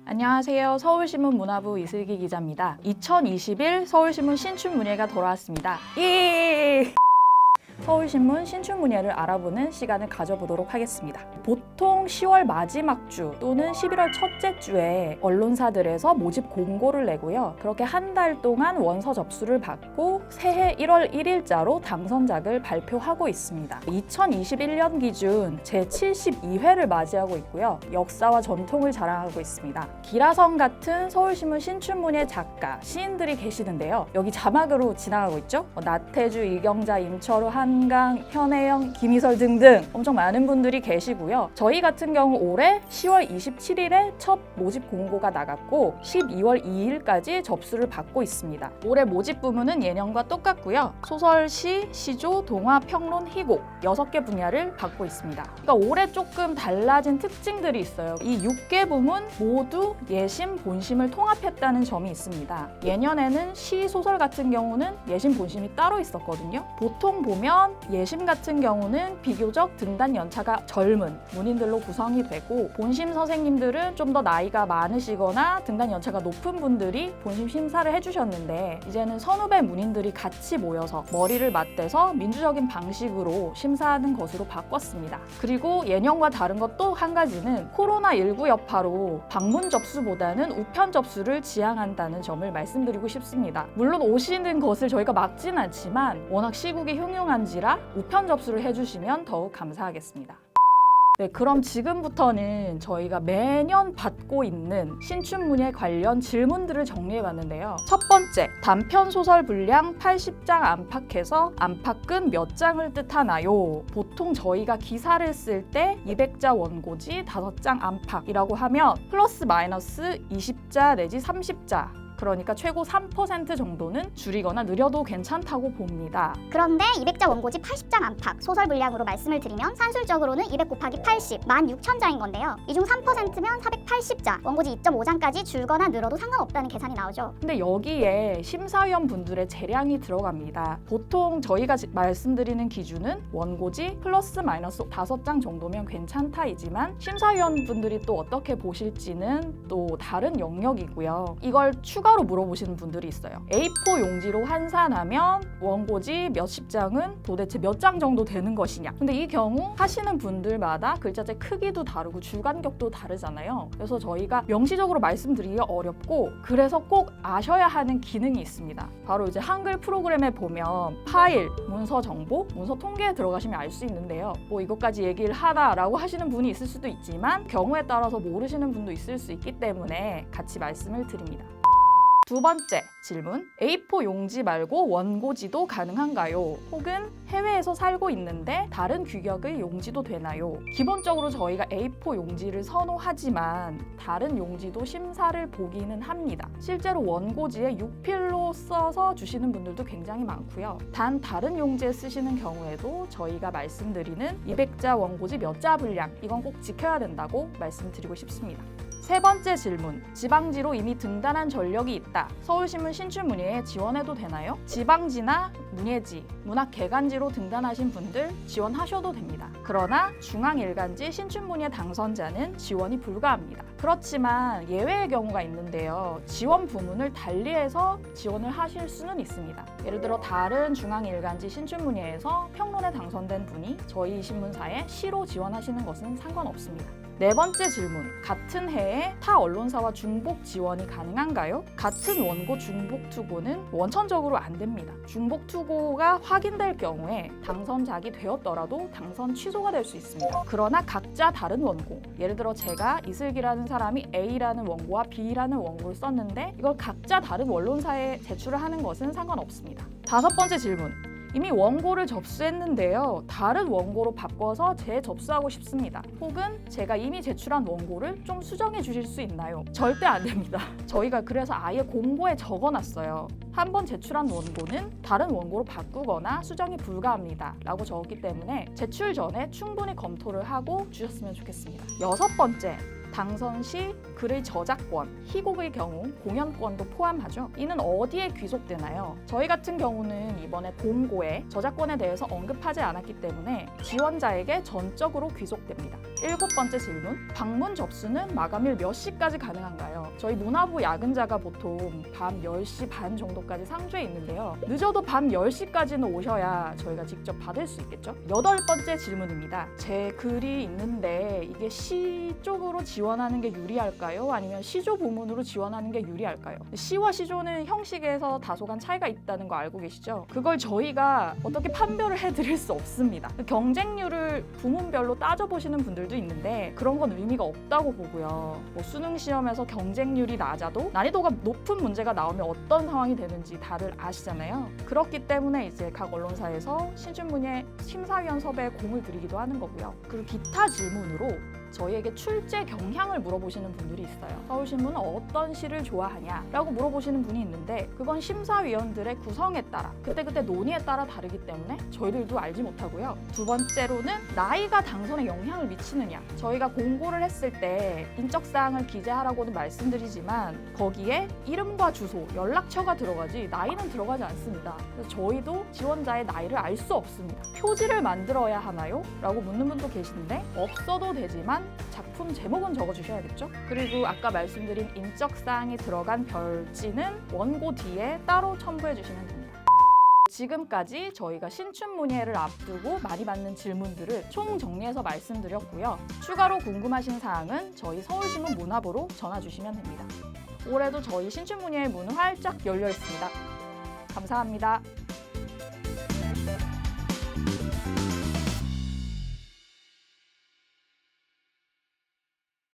안녕하세요. 서울신문 문화부 이슬기 기자입니다. 2021 서울신문 신춘문예가 돌아왔습니다. 예! 서울신문 신춘문예를 알아보는 시간을 가져보도록 하겠습니다. 보통 10월 마지막 주 또는 11월 첫째 주에 언론사들에서 모집 공고를 내고요. 그렇게 한 달 동안 원서 접수를 받고 새해 1월 1일자로 당선작을 발표하고 있습니다. 2021년 기준 제72회를 맞이하고 있고요. 역사와 전통을 자랑하고 있습니다. 기라성 같은 서울신문 신춘문예 작가, 시인들이 계시는데요. 여기 자막으로 지나가고 있죠. 나태주, 이경자, 임철우, 한강, 현혜영, 김희설 등등 엄청 많은 분들이 계시고요. 저희 같은 경우 올해 10월 27일에 첫 모집 공고가 나갔고 12월 2일까지 접수를 받고 있습니다. 올해 모집 부문은 예년과 똑같고요. 소설, 시, 시조, 동화, 평론, 희곡 6개 분야를 받고 있습니다. 그러니까 올해 조금 달라진 특징들이 있어요. 이 6개 부문 모두 예심, 본심을 통합했다는 점이 있습니다. 예년에는 시, 소설 같은 경우는 예심, 본심이 따로 있었거든요. 보통 보면 예심 같은 경우는 비교적 등단 연차가 젊은 문인들로 구성이 되고 본심 선생님들은 좀 더 나이가 많으시거나 등단 연차가 높은 분들이 본심 심사를 해주셨는데 이제는 선후배 문인들이 같이 모여서 머리를 맞대서 민주적인 방식으로 심사하는 것으로 바꿨습니다. 그리고 예년과 다른 것 또 한 가지는 코로나19 여파로 방문 접수보다는 우편 접수를 지향한다는 점을 말씀드리고 싶습니다. 물론 오시는 것을 저희가 막진 않지만 워낙 시국이 흉흉한지라 우편 접수를 해주시면 더욱 감사하겠습니다. 네, 그럼 지금부터는 저희가 매년 받고 있는 신춘문예 관련 질문들을 정리해봤는데요. 첫 번째, 단편 소설 분량 80장 안팎에서 안팎은 몇 장을 뜻하나요? 보통 저희가 기사를 쓸 때 200자 원고지 5장 안팎이라고 하면 플러스 마이너스 20자 내지 30자 그러니까 최고 3% 정도는 줄이거나 느려도 괜찮다고 봅니다. 그런데 200자 원고지 80장 안팎 소설 분량으로 말씀을 드리면 산술적으로는 200 곱하기 80, 16,000자인 건데요. 이 중 3%면 480자, 원고지 2.5장까지 줄거나 늘어도 상관없다는 계산이 나오죠. 근데 여기에 심사위원 분들의 재량이 들어갑니다. 보통 저희가 말씀드리는 기준은 원고지 플러스 마이너스 5장 정도면 괜찮다이지만 심사위원 분들이 또 어떻게 보실지는 또 다른 영역이고요. 이걸 추가로 물어보시는 분들이 있어요. A4 용지로 환산하면 원고지 몇십 장은 도대체 몇 장 정도 되는 것이냐. 근데 이 경우 하시는 분들마다 글자체 크기도 다르고 줄간격도 다르잖아요. 그래서 저희가 명시적으로 말씀드리기가 어렵고 그래서 꼭 아셔야 하는 기능이 있습니다. 바로 이제 한글 프로그램에 보면 파일, 문서 정보, 문서 통계에 들어가시면 알 수 있는데요. 뭐 이것까지 얘기를 하다라고 하시는 분이 있을 수도 있지만 경우에 따라서 모르시는 분도 있을 수 있기 때문에 같이 말씀을 드립니다. 두 번째 질문, A4 용지 말고 원고지도 가능한가요? 혹은 해외에서 살고 있는데 다른 규격의 용지도 되나요? 기본적으로 저희가 A4 용지를 선호하지만 다른 용지도 심사를 보기는 합니다. 실제로 원고지에 6필로 써서 주시는 분들도 굉장히 많고요. 단 다른 용지에 쓰시는 경우에도 저희가 말씀드리는 200자 원고지 몇 자 분량 이건 꼭 지켜야 된다고 말씀드리고 싶습니다. 세 번째 질문, 지방지로 이미 등단한 전력이 있다. 서울신문 신춘문예에 지원해도 되나요? 지방지나 문예지, 문학개간지로 등단하신 분들 지원하셔도 됩니다. 그러나 중앙일간지 신춘문예 당선자는 지원이 불가합니다. 그렇지만 예외의 경우가 있는데요. 지원 부문을 달리해서 지원을 하실 수는 있습니다. 예를 들어 다른 중앙일간지 신춘문예에서 평론에 당선된 분이 저희 신문사에 시로 지원하시는 것은 상관없습니다. 네 번째 질문, 같은 해에 타 언론사와 중복 지원이 가능한가요? 같은 원고 중복 투고는 원천적으로 안 됩니다. 중복 투고가 확인될 경우에 당선작이 되었더라도 당선 취소가 될 수 있습니다. 그러나 각자 다른 원고, 예를 들어 제가 이슬기라는 사람이 A라는 원고와 B라는 원고를 썼는데 이걸 각자 다른 언론사에 제출을 하는 것은 상관없습니다. 다섯 번째 질문, 이미 원고를 접수했는데요. 다른 원고로 바꿔서 재접수하고 싶습니다. 혹은 제가 이미 제출한 원고를 좀 수정해 주실 수 있나요? 절대 안 됩니다. 저희가 그래서 아예 공고에 적어놨어요. 한 번 제출한 원고는 다른 원고로 바꾸거나 수정이 불가합니다. 라고 적었기 때문에 제출 전에 충분히 검토를 하고 주셨으면 좋겠습니다. 여섯 번째, 당선 시 글의 저작권, 희곡의 경우 공연권도 포함하죠. 이는 어디에 귀속되나요? 저희 같은 경우는 이번에 공고에 저작권에 대해서 언급하지 않았기 때문에 지원자에게 전적으로 귀속됩니다. 일곱 번째 질문, 방문 접수는 마감일 몇 시까지 가능한가요? 있어요. 저희 문화부 야근자가 보통 밤 10시 반 정도까지 상주에 있는데요. 늦어도 밤 10시까지는 오셔야 저희가 직접 받을 수 있겠죠? 8번째 질문입니다. 제 글이 있는데 이게 시 쪽으로 지원하는 게 유리할까요? 아니면 시조 부문으로 지원하는 게 유리할까요? 시와 시조는 형식에서 다소간 차이가 있다는 거 알고 계시죠? 그걸 저희가 어떻게 판별을 해드릴 수 없습니다. 경쟁률을 부문별로 따져보시는 분들도 있는데 그런 건 의미가 없다고 보고요. 뭐 수능 시험에서 경쟁률이 낮아도 난이도가 높은 문제가 나오면 어떤 상황이 되는지 다들 아시잖아요. 그렇기 때문에 이제 각 언론사에서 신춘문예 심사위원 섭외에 공을 들이기도 하는 거고요. 그리고 기타 질문으로 저희에게 출제 경향을 물어보시는 분들이 있어요. 서울신문은 어떤 시를 좋아하냐? 라고 물어보시는 분이 있는데 그건 심사위원들의 구성에 따라 그때그때 논의에 따라 다르기 때문에 저희들도 알지 못하고요. 두 번째로는 나이가 당선에 영향을 미치느냐? 저희가 공고를 했을 때 인적사항을 기재하라고는 말씀드리지만 거기에 이름과 주소, 연락처가 들어가지 나이는 들어가지 않습니다. 그래서 저희도 지원자의 나이를 알 수 없습니다. 표지를 만들어야 하나요? 라고 묻는 분도 계신데 없어도 되지만 작품 제목은 적어주셔야겠죠? 그리고 아까 말씀드린 인적사항이 들어간 별지는 원고 뒤에 따로 첨부해 주시면 됩니다. 지금까지 저희가 신춘문예를 앞두고 많이 받는 질문들을 총 정리해서 말씀드렸고요. 추가로 궁금하신 사항은 저희 서울신문 문화부로 전화 주시면 됩니다. 올해도 저희 신춘문예의 문은 활짝 열려 있습니다. 감사합니다.